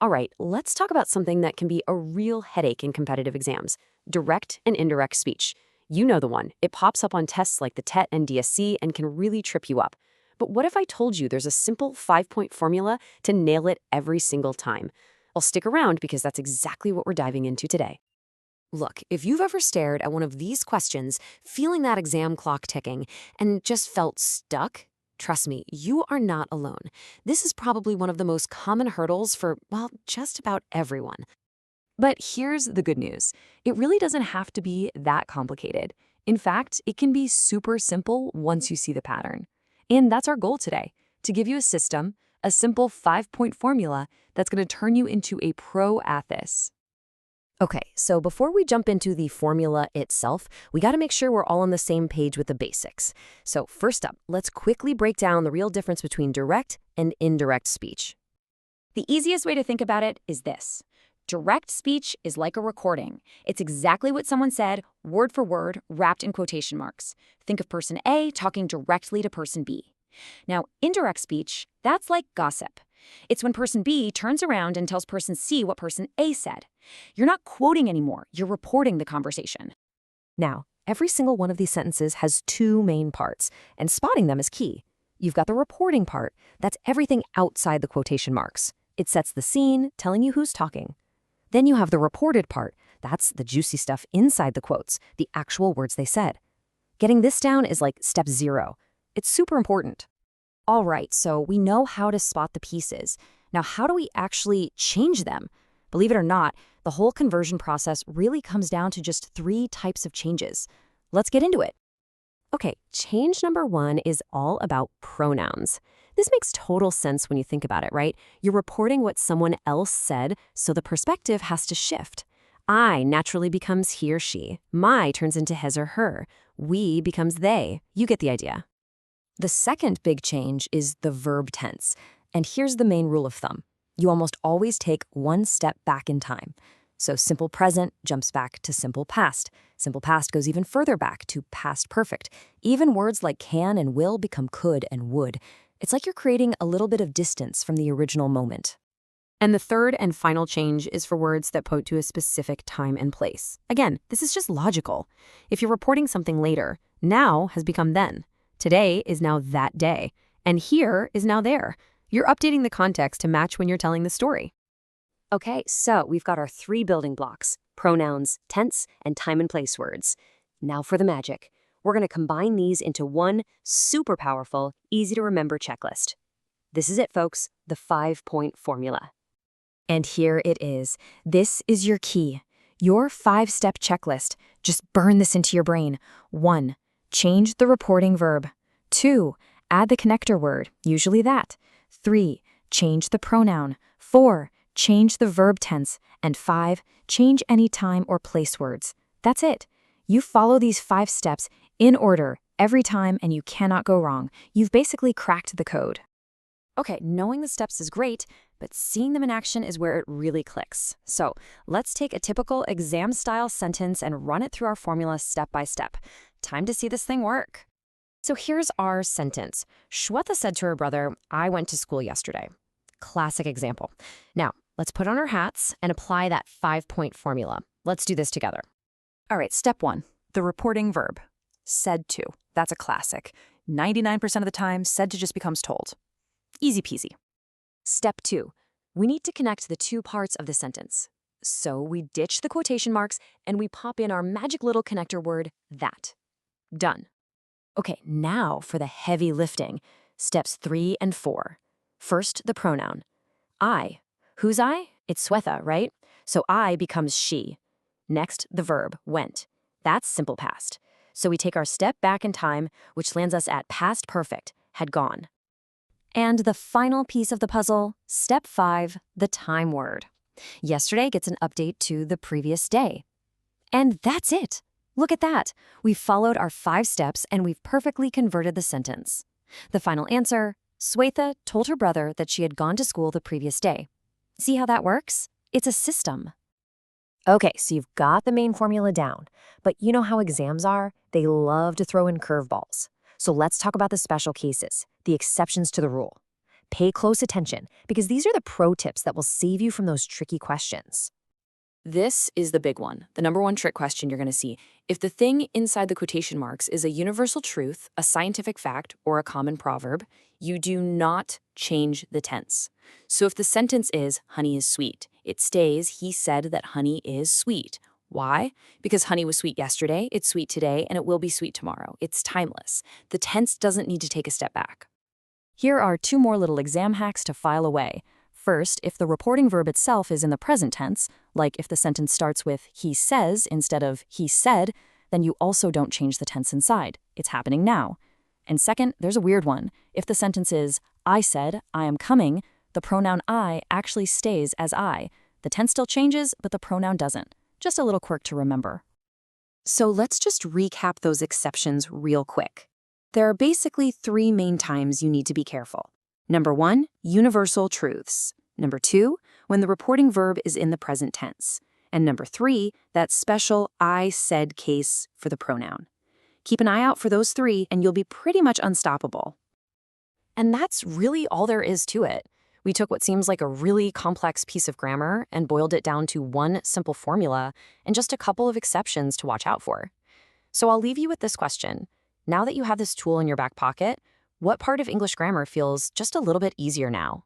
All right, let's talk about something that can be a real headache in competitive exams: direct and indirect speech. You know the one. It pops up on tests like the TET and DSC and can really trip you up. But what if I told you there's a simple 5-point formula to nail it every single time? I'll stick around because that's exactly what we're diving into today. Look, if you've ever stared at one of these questions, feeling that exam clock ticking, and just felt stuck, trust me, you are not alone. This is probably one of the most common hurdles for, well, just about everyone. But here's the good news. It really doesn't have to be that complicated. In fact, it can be super simple once you see the pattern. And that's our goal today, to give you a system, a simple 5-point formula that's going to turn you into a pro at this. Okay, so before we jump into the formula itself, we got to make sure we're all on the same page with the basics. So first up, let's quickly break down the real difference between direct and indirect speech. The easiest way to think about it is this. Direct speech is like a recording. It's exactly what someone said, word for word, wrapped in quotation marks. Think of person A talking directly to person B. Now, indirect speech, that's like gossip. It's when person B turns around and tells person C what person A said. You're not quoting anymore, you're reporting the conversation. Now, every single one of these sentences has two main parts, and spotting them is key. You've got the reporting part. That's everything outside the quotation marks. It sets the scene, telling you who's talking. Then you have the reported part. That's the juicy stuff inside the quotes, the actual words they said. Getting this down is like step 0. It's super important. All right, so we know how to spot the pieces. Now, how do we actually change them? Believe it or not, the whole conversion process really comes down to just 3 types of changes. Let's get into it. Okay, change number 1 is all about pronouns. This makes total sense when you think about it, right? You're reporting what someone else said, so the perspective has to shift. I naturally becomes he or she. My turns into his or her. We becomes they. You get the idea. The second big change is the verb tense. And here's the main rule of thumb. You almost always take one step back in time. So simple present jumps back to simple past. Simple past goes even further back to past perfect. Even words like can and will become could and would. It's like you're creating a little bit of distance from the original moment. And the third and final change is for words that point to a specific time and place. Again, this is just logical. If you're reporting something later, now has become then. Today is now that day, and here is now there. You're updating the context to match when you're telling the story. Okay, so we've got our 3 building blocks: pronouns, tense, and time and place words. Now for the magic. We're going to combine these into one super powerful, easy to remember checklist. This is it, folks, the 5-point formula. And here it is. This is your key, your 5-step checklist. Just burn this into your brain. 1. Change the reporting verb. 2. Add the connector word, usually that. 3. Change the pronoun. 4. Change the verb tense. And 5. Change any time or place words. That's it. You follow these 5 steps in order every time and you cannot go wrong. You've basically cracked the code. Okay, knowing the steps is great, but seeing them in action is where it really clicks. So let's take a typical exam-style sentence and run it through our formula step by step. Time to see this thing work. So here's our sentence. Shweta said to her brother, "I went to school yesterday." Classic example. Now, let's put on our hats and apply that 5-point formula. Let's do this together. All right, step 1, the reporting verb. Said to. That's a classic. 99% of the time, said to just becomes told. Easy peasy. Step 2, we need to connect the 2 parts of the sentence. So we ditch the quotation marks and we pop in our magic little connector word, that. Done. Okay, now for the heavy lifting. Steps 3 and 4. First, the pronoun. I. Who's I? It's Shweta, right? So I becomes she. Next, the verb, went. That's simple past. So we take our step back in time, which lands us at past perfect, had gone. And the final piece of the puzzle, step 5, the time word. Yesterday gets an update to the previous day. And that's it. Look at that. We've followed our 5 steps and we've perfectly converted the sentence. The final answer, Shweta told her brother that she had gone to school the previous day. See how that works? It's a system. Okay, so you've got the main formula down, but you know how exams are? They love to throw in curveballs. So let's talk about the special cases, the exceptions to the rule. Pay close attention, because these are the pro tips that will save you from those tricky questions. This is the big one, the number one trick question you're going to see. If the thing inside the quotation marks is a universal truth, a scientific fact, or a common proverb, you do not change the tense. So if the sentence is, honey is sweet, it stays, he said that honey is sweet. Why? Because honey was sweet yesterday, it's sweet today, and it will be sweet tomorrow. It's timeless. The tense doesn't need to take a step back. Here are 2 more little exam hacks to file away. First, if the reporting verb itself is in the present tense, like if the sentence starts with he says instead of he said, then you also don't change the tense inside. It's happening now. And second, there's a weird one. If the sentence is I said, I am coming, the pronoun I actually stays as I. The tense still changes, but the pronoun doesn't. Just a little quirk to remember. So let's just recap those exceptions real quick. There are basically 3 main times you need to be careful. Number 1, universal truths. Number 2, when the reporting verb is in the present tense. And number 3, that special I said case for the pronoun. Keep an eye out for those 3 and you'll be pretty much unstoppable. And that's really all there is to it. We took what seems like a really complex piece of grammar and boiled it down to one simple formula and just a couple of exceptions to watch out for. So I'll leave you with this question. Now that you have this tool in your back pocket, what part of English grammar feels just a little bit easier now?